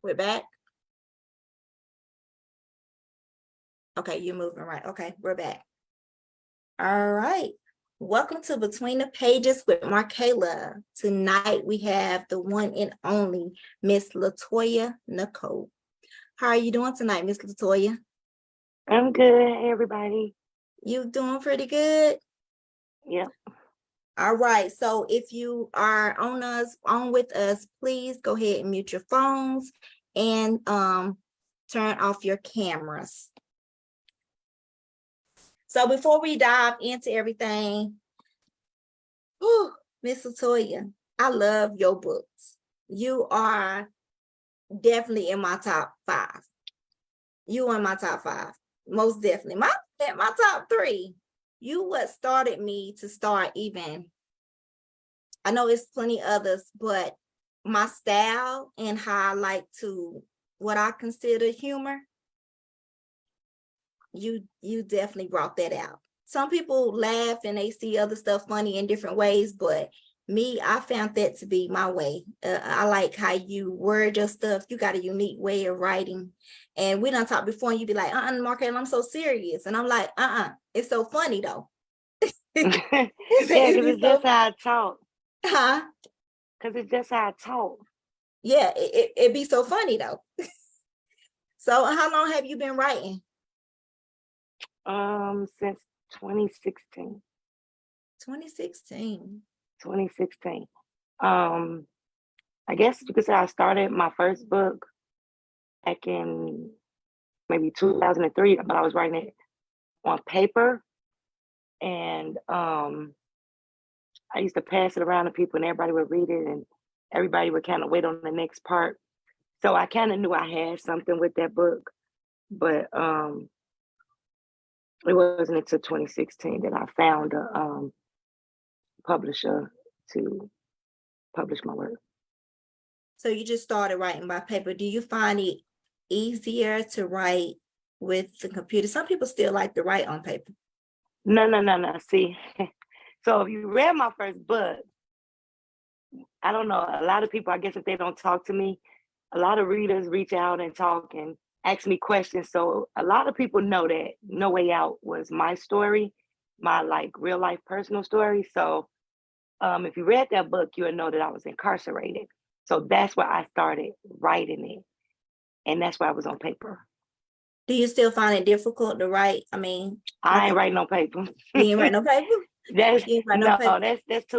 We're back. Okay, you're moving right. Okay, we're back. All right. Welcome to Between the Pages with Markayla. Tonight we have the one and only Miss Latoya Nicole. How are you doing tonight, Miss Latoya? I'm good. Hey, everybody. You doing pretty good? Yep. All right. So if you are on with us, please go ahead and mute your phones and turn off your cameras. So before we dive into everything, Miss Latoya, I love your books. You are definitely in my top 5. You in my top 5, most definitely. My top 3. You what started me to start even. I know it's plenty others, but my style and how I like to, what I consider humor, you definitely brought that out. Some people laugh and they see other stuff funny in different ways, but me, I found that to be my way. I like how you word your stuff. You got a unique way of writing. And we done talked before and you be like, Markayla, I'm so serious. And I'm like, it's so funny though. Yeah, because it's just how I talk. Huh? Because it's just how I talk. Yeah, it be so funny though. So how long have you been writing? Since 2016. 2016. 2016. I guess you could say I started my first book back in maybe 2003, but I was writing it on paper. And I used to pass it around to people and everybody would read it and everybody would kind of wait on the next part. So I kind of knew I had something with that book, but it wasn't until 2016 that I found a publisher to publish my work. So you just started writing by paper. Do you find it easier to write with the computer? Some people still like to write on paper. No. See, so if you read my first book, I don't know, a lot of people, I guess if they don't talk to me, a lot of readers reach out and talk and ask me questions. So a lot of people know that No Way Out was my story, my like real life personal story. So if you read that book, you would know that I was incarcerated. So that's why I started writing it. And that's why I was on paper. Do you still find it difficult to write? I mean, I ain't writing no paper. You ain't write no paper? That's too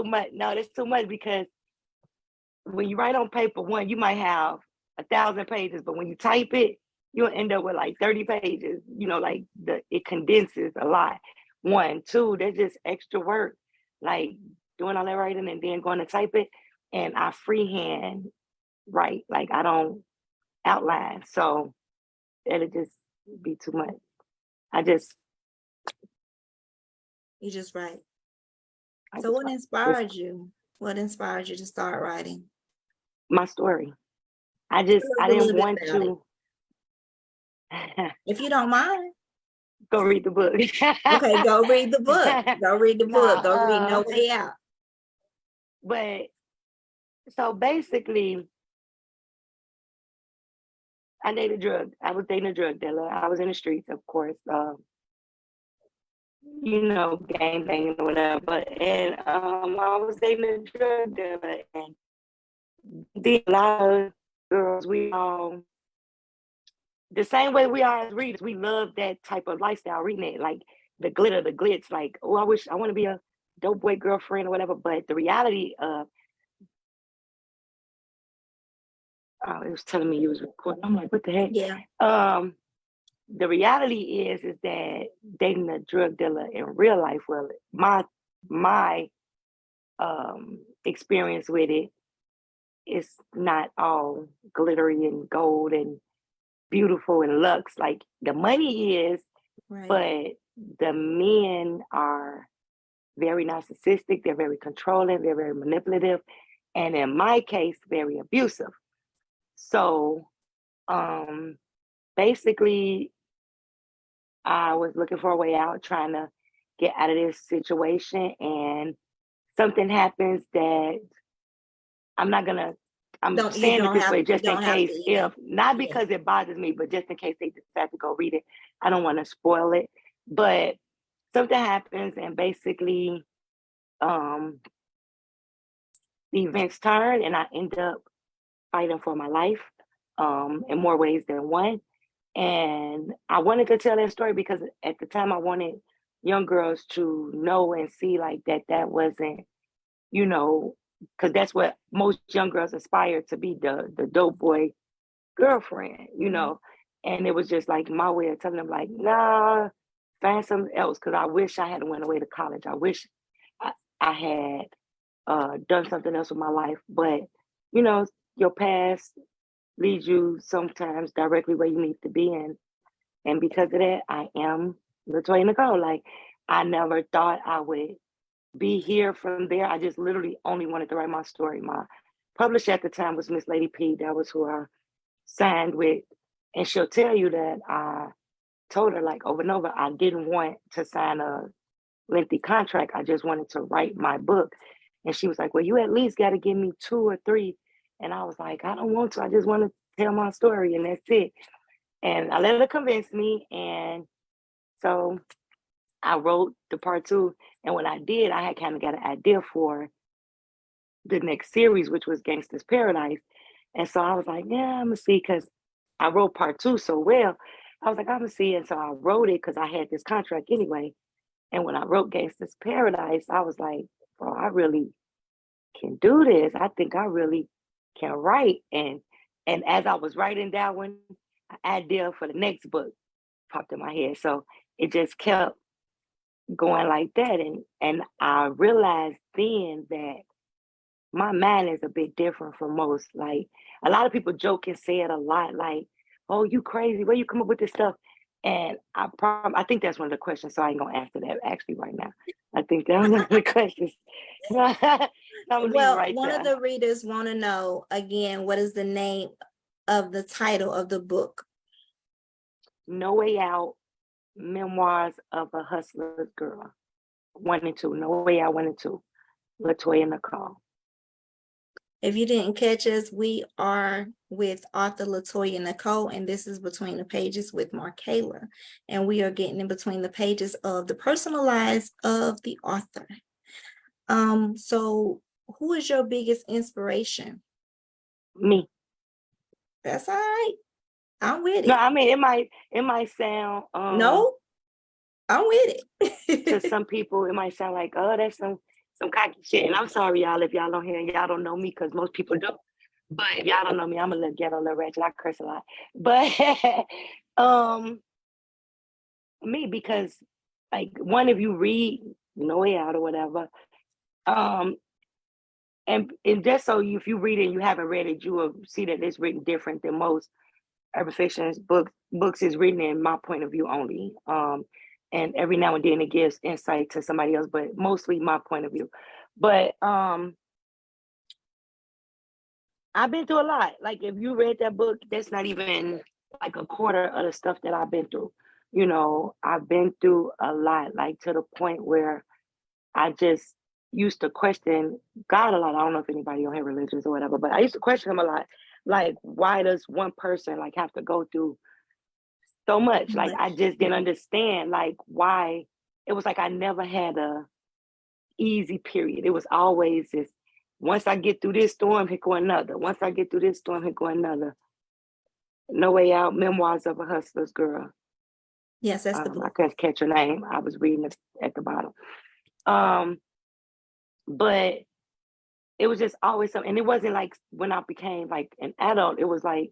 much. No, that's too much because when you write on paper, one, you might have 1,000 pages, but when you type it, you'll end up with like 30 pages. You know, like it condenses a lot. 1, 2, there's just extra work, like doing all that writing and then going to type it. And I freehand write, like I don't outline. So it'll just be too much. You just write. So what inspired you? What inspired you to start writing? My story. I didn't want to. If you don't mind. Go read the book. Okay, go read the book. Go read the book. Go read No Way Out. But so basically, I was dating a drug dealer. I was in the streets, of course. Gang banging or whatever. And I was dating a drug dealer, and a lot of girls, we all the same way we are as readers. We love that type of lifestyle, reading it, like the glitter, the glitz, like, oh, I want to be a dope boy girlfriend or whatever. But the reality of it was telling me you was recording. I'm like, what the heck? Yeah. The reality is that dating a drug dealer in real life, well, my experience with it is not all glittery and gold and beautiful and luxe. Like the money is, right. But the men are very narcissistic. They're very controlling. They're very manipulative. And in my case, very abusive. So basically, I was looking for a way out, trying to get out of this situation. And something happens that I'm not going to I'm You saying it this way you just in don't have case, to if even. not Yeah. because it bothers me, but just in case they decide to go read it. I don't want to spoil it. But something happens, and basically, um, the events turn, and I end up fighting for my life, in more ways than one. And I wanted to tell that story because at the time I wanted young girls to know and see like that wasn't, you know, because that's what most young girls aspire to be, the dope boy girlfriend, Right. And it was just like my way of telling them like, nah, find something else. Because I wish I had went away to college. I wish I, I had done something else with my life. But you know, your past leads you sometimes directly where you need to be, and because of that, I am Latoya Nicole. Like I never thought I would be here from there. I just literally only wanted to write my story. My publisher at the time was Miss Lady P. That was who I signed with. And she'll tell you that I told her like over and over, I didn't want to sign a lengthy contract. I just wanted to write my book. And she was like, well, you at least got to give me 2 or 3. And I was like, I don't want to. I just want to tell my story and that's it. And I let her convince me. And so I wrote the part 2. And when I did, I had kind of got an idea for the next series, which was Gangsta's Paradise. And so I was like, yeah, I'm gonna see, because I wrote part 2 so well. I was like, I'm gonna see. And so I wrote it because I had this contract anyway. And when I wrote Gangsta's Paradise, I was like, bro, I really can do this. I think I really can write. And as I was writing that one, an idea for the next book popped in my head. So it just kept going like that. And I realized then that my mind is a bit different from most. Like a lot of people joke and say it a lot, like, "Oh, you crazy? Where you come up with this stuff?" And I think that's one of the questions. So I ain't gonna answer that actually right now. I think that was one of the questions. I'm gonna leave it Well, right one of there. the readers want to know again, what is the name of the title of the book? No Way Out: Memoirs of a Hustler's Girl. 1 and 2. No Way Out 1 and 2. Latoya Nicole. If you didn't catch us, we are with author Latoya Nicole, and this is Between the Pages with Markayla. And we are getting in between the pages of the personal lives of the author. So who is your biggest inspiration? Me. That's all right. I'm with No, it. I mean it might sound No, I'm with to it. some people, it might sound like, oh, that's some cocky shit. And I'm sorry, y'all, if y'all don't hear, y'all don't know me, because most people do. But if y'all don't know me, I'm a little ghetto, little ratchet. I curse a lot. But um, me, because like one, if you read No Way Out or whatever, um, and just so if you read it and you haven't read it, you will see that it's written different than most urban fiction's books is written in my point of view only. And every now and then it gives insight to somebody else, but mostly my point of view. But I've been through a lot. Like if you read that book, that's not even like a quarter of the stuff that I've been through. I've been through a lot, like to the point where I just used to question God a lot. I don't know if anybody on here religious or whatever, but I used to question him a lot. Like, why does one person like have to go through so much? Like I just didn't understand like why. It was like I never had a easy period. It was always this, once I get through this storm, here go another. Once I get through this storm, here go another. No Way Out: Memoirs of a Hustler's Girl. Yes, that's the I book. couldn't catch her name. I was reading it at the bottom. But it was just always something. And it wasn't like when I became like an adult, it was like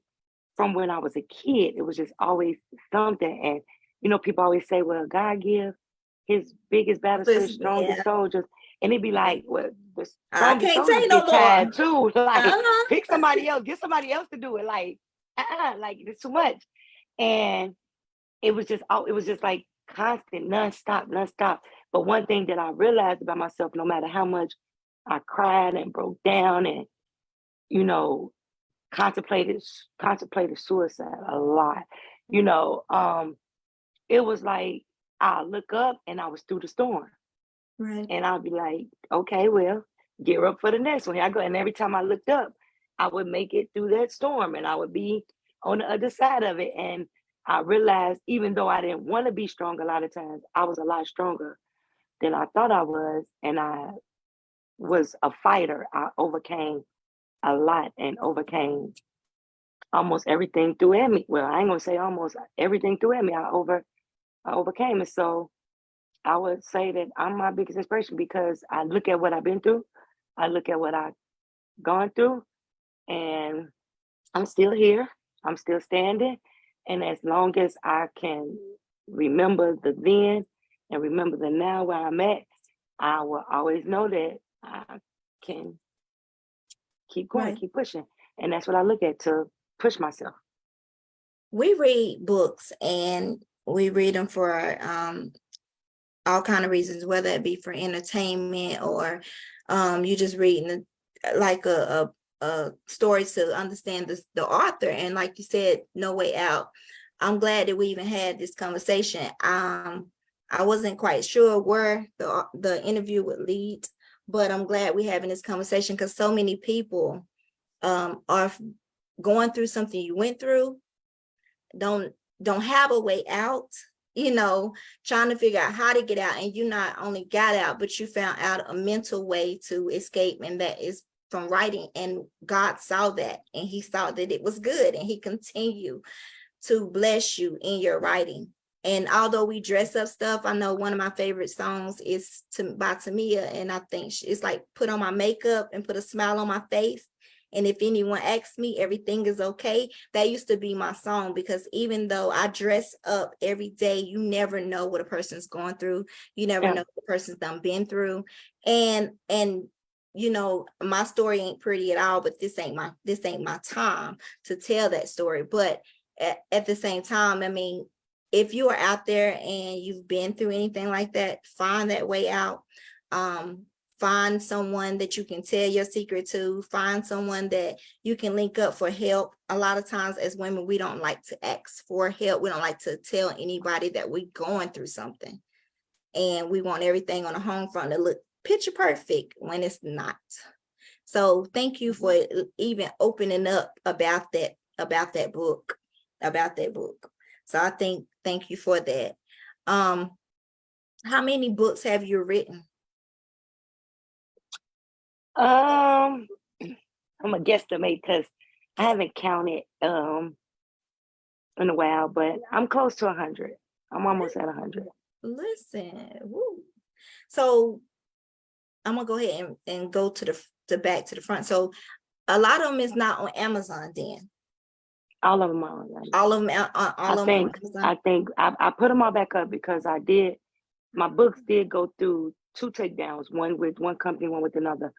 from when I was a kid, it was just always something. And people always say, well, God give his biggest battles to his strongest Yeah, soldiers. And it'd be like, well, the I strongest can't soldiers say no get more. tired too. Like, Uh-huh. pick somebody else, get somebody else to do it. Like, like it's too much. And it was just like constant, nonstop, nonstop. But one thing that I realized about myself, no matter how much I cried and broke down and, you know, contemplated suicide a lot. You know, it was like I look up and I was through the storm, Right. and I'll be like, okay, well, gear up for the next one. Here I go. And every time I looked up, I would make it through that storm and I would be on the other side of it. And I realized even though I didn't want to be strong a lot of times, I was a lot stronger than I thought I was. And I was a fighter. I overcame a lot and overcame almost everything threw at me. Well, I ain't gonna say almost everything threw at me. I overcame it. So I would say that I'm my biggest inspiration because I look at what I've been through, I look at what I've gone through, and I'm still here. I'm still standing. And as long as I can remember the then and remember the now where I'm at, I will always know that I can keep going, Right. keep pushing. And that's what I look at to push myself. We read books and we read them for all kind of reasons, whether it be for entertainment or you just reading like a story to understand the author. And like you said, No Way Out. I'm glad that we even had this conversation. I wasn't quite sure where the interview would lead, but I'm glad we're having this conversation because so many people are going through something you went through, don't have a way out, trying to figure out how to get out. And you not only got out, but you found out a mental way to escape, and that is from writing. And God saw that, and he saw that it was good, and he continued to bless you in your writing. And although we dress up stuff, I know one of my favorite songs is by Tamia, and I think it's like put on my makeup and put a smile on my face. And if anyone asks me, everything is okay. That used to be my song, because even though I dress up every day, you never know what a person's going through. You never know what the person's been through. And my story ain't pretty at all, but this ain't my time to tell that story. But at the same time, I mean, if you are out there and you've been through anything like that, find that way out. Find someone that you can tell your secret to. Find someone that you can link up for help. A lot of times as women, we don't like to ask for help. We don't like to tell anybody that we're going through something. And we want everything on the home front to look picture perfect when it's not. So thank you for even opening up about that book. So I thank you for that. How many books have you written? I'm a guesstimate because I haven't counted in a while, but I'm close to 100. I'm almost at 100. Listen, woo. So I'm gonna go ahead and go to the back to the front. So a lot of them is not on Amazon then. All of them are on Amazon. All of them on Amazon. I think I put them all back up because my books did go through 2 takedowns, one with one company, one with another.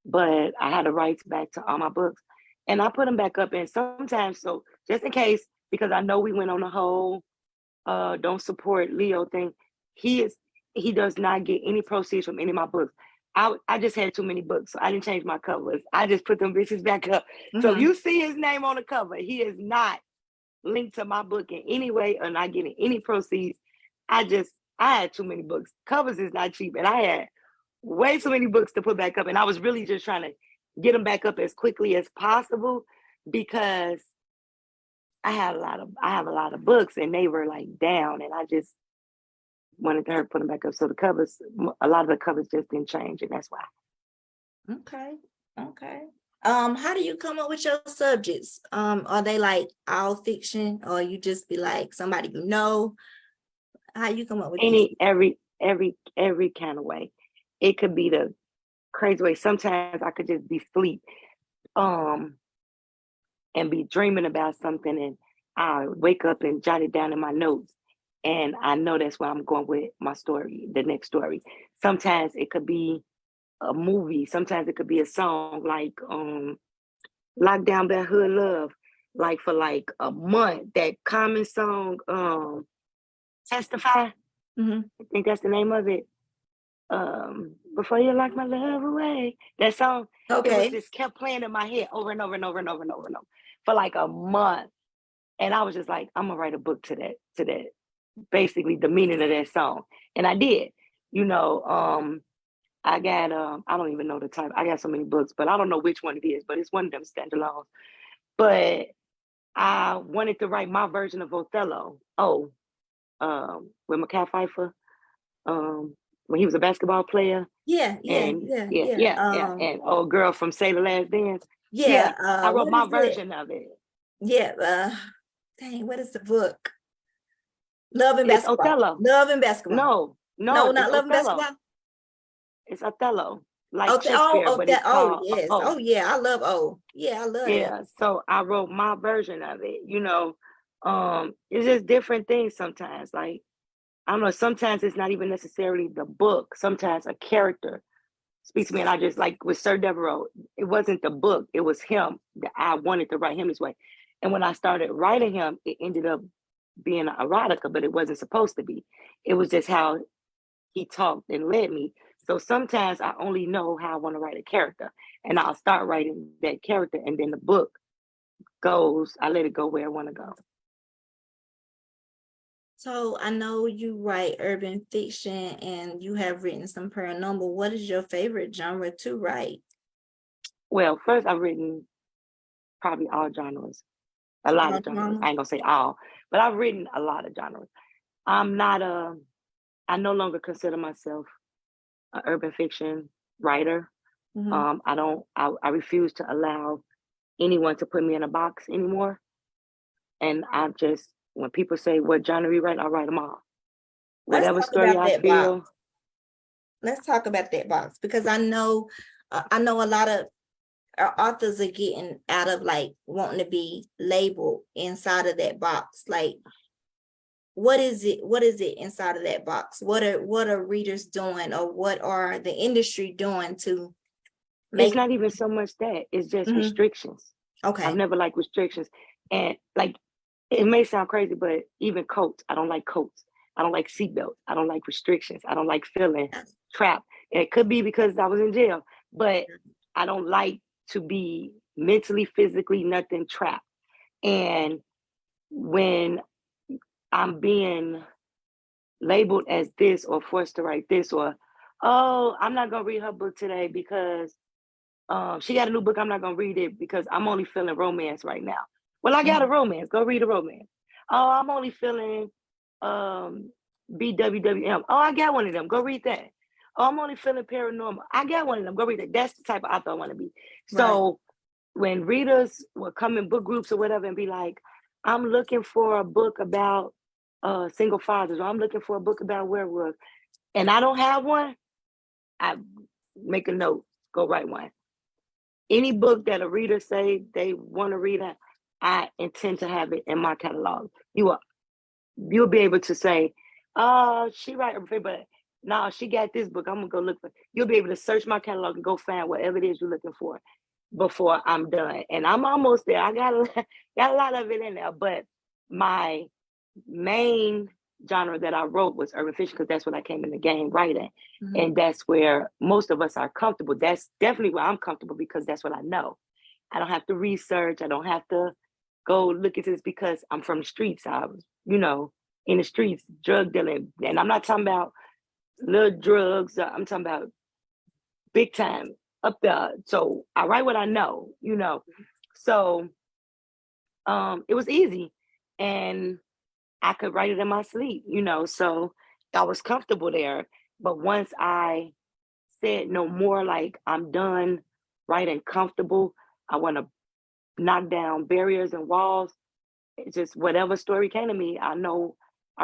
But I had the rights back to all my books, and I put them back up. And sometimes, so just in case, because I know we went on the whole don't support Leo thing, he does not get any proceeds from any of my books. I just had too many books, so I didn't change my covers. I just put them bitches back up. So if you see his name on the cover, he is not linked to my book in any way or not getting any proceeds. I had too many books. Covers is not cheap, and I had way too many books to put back up, and I was really just trying to get them back up as quickly as possible because I have a lot of books and they were like down, and I just wanted to put them back up. So the covers, a lot of the covers just didn't change, and that's why. Okay. How do you come up with your subjects? Are they like all fiction, or you just be like somebody How you come up with every kind of way? It could be the crazy way. Sometimes I could just be asleep, and be dreaming about something, and I wake up and jot it down in my notes, and I know that's where I'm going with my story, the next story. Sometimes it could be a movie. Sometimes it could be a song, like "Lockdown" by Hood Love. Like for like a month, that Common song, "Testify." I think that's the name of it. Before you lock my love away, that song. It was just kept playing in my head over and over and over and over and over and over for like a month, and I was just like, I'm gonna write a book to that, basically the meaning of that song, and I did. I got I don't even know the type. I got so many books, but I don't know which one it is, but it's one of them standalones. But I wanted to write my version of Othello. Oh, with McCall Pfeiffer, when he was a basketball player, Yeah, yeah, and yeah, yeah, yeah. yeah, yeah, and old girl from Say the Last Dance. Yeah, Yeah, I wrote what my is it? version of it. Yeah, dang, what is the book? Love and It's Basketball. Othello. Love and Basketball. No, No, no, it's not Love and Othello. Basketball. It's Othello, like Oh, Shakespeare, but that. it's Oh, called yes. Oh. Oh, yeah. I love. Oh, yeah. I love that. Yeah, so I wrote my version of it, you know. It's just different things sometimes. Like, I don't know, sometimes it's not even necessarily the book. Sometimes a character speaks to me, and I just like with Sir Devereaux, it wasn't the book, it was him that I wanted to write him this way. And when I started writing him, it ended up being an erotica, but it wasn't supposed to be. It was just how he talked and led me. So sometimes I only know how I want to write a character, and I'll start writing that character, and then the book goes, I let it go where I want to go. So I know you write urban fiction and you have written some paranormal. What is your favorite genre to write? Well, first I've written probably all genres, a lot of genres. Drama? I ain't gonna say all, but I've written a lot of genres. I'm not a, I no longer consider myself an urban fiction writer. Mm-hmm. I refuse to allow anyone to put me in a box anymore. And I just, when people say what genre you write, I write them all. Let's Whatever talk story about I that box. feel. Let's talk about that box because I know a lot of our authors are getting out of like wanting to be labeled inside of that box. Like, what is it? What is it inside of that box? What are readers doing, or what are the industry doing to It's make? not even so much that, it's just Mhm. restrictions. I've Okay. never liked restrictions. And like, it may sound crazy, but even coats, I don't like coats. I don't like seatbelts. I don't like restrictions. I don't like feeling trapped. And it could be because I was in jail, but I don't like to be mentally, physically, nothing trapped. And when I'm being labeled as this or forced to write this, or, oh, I'm not going to read her book today because she got a new book. I'm not gonna read it because I'm only feeling romance right now. Well, I got a romance. Go read a romance. Oh, I'm only feeling BWWM. Oh, I got one of them. Go read that. Oh, I'm only feeling paranormal. I got one of them. Go read that. That's the type of author I want to be. Right. So when readers will come in book groups or whatever and be like, I'm looking for a book about single fathers, or I'm looking for a book about werewolves, and I don't have one, I make a note. Go write one. Any book that a reader say they want to read, I intend to have it in my catalog. You'll be able to say, oh, she write everything, but no, she got this book. I'm gonna go look for. You'll be able to search my catalog and go find whatever it is you're looking for before I'm done. And I'm almost there. I got got a lot of it in there, but my main genre that I wrote was urban fiction because that's what I came in the game writing. Mm-hmm. And that's where most of us are comfortable. That's definitely where I'm comfortable because that's what I know. I don't have to research. I don't have to go look into this because I'm from the streets. I was, in the streets, drug dealing. And I'm not talking about little drugs. I'm talking about big time up there. So I write what I know. So it was easy. And I could write it in my sleep. So I was comfortable there. But once I said no more, like I'm done writing comfortable, I want to knock down barriers and walls. It's just whatever story came to me. I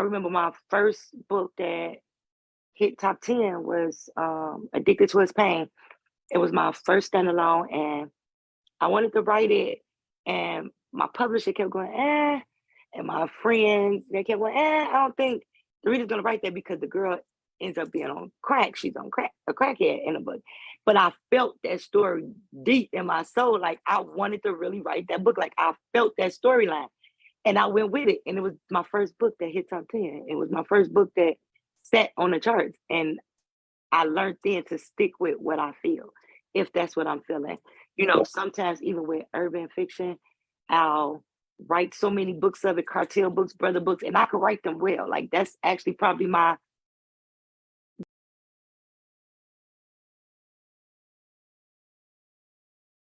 remember my first book that hit top 10 was Addicted to His Pain. It was my first standalone, and I wanted to write it, and my publisher kept going, and my friends, they kept going, I don't think the reader's gonna write that because the girl ends up being on crack. She's on crack, a crackhead in the book. But I felt that story deep in my soul. Like I wanted to really write that book. Like I felt that storyline. And I went with it. And it was my first book that hit top 10. It was my first book that sat on the charts. And I learned then to stick with what I feel, if that's what I'm feeling. Sometimes even with urban fiction, I'll write so many books of it, cartel books, brother books, and I can write them well. Like that's actually probably my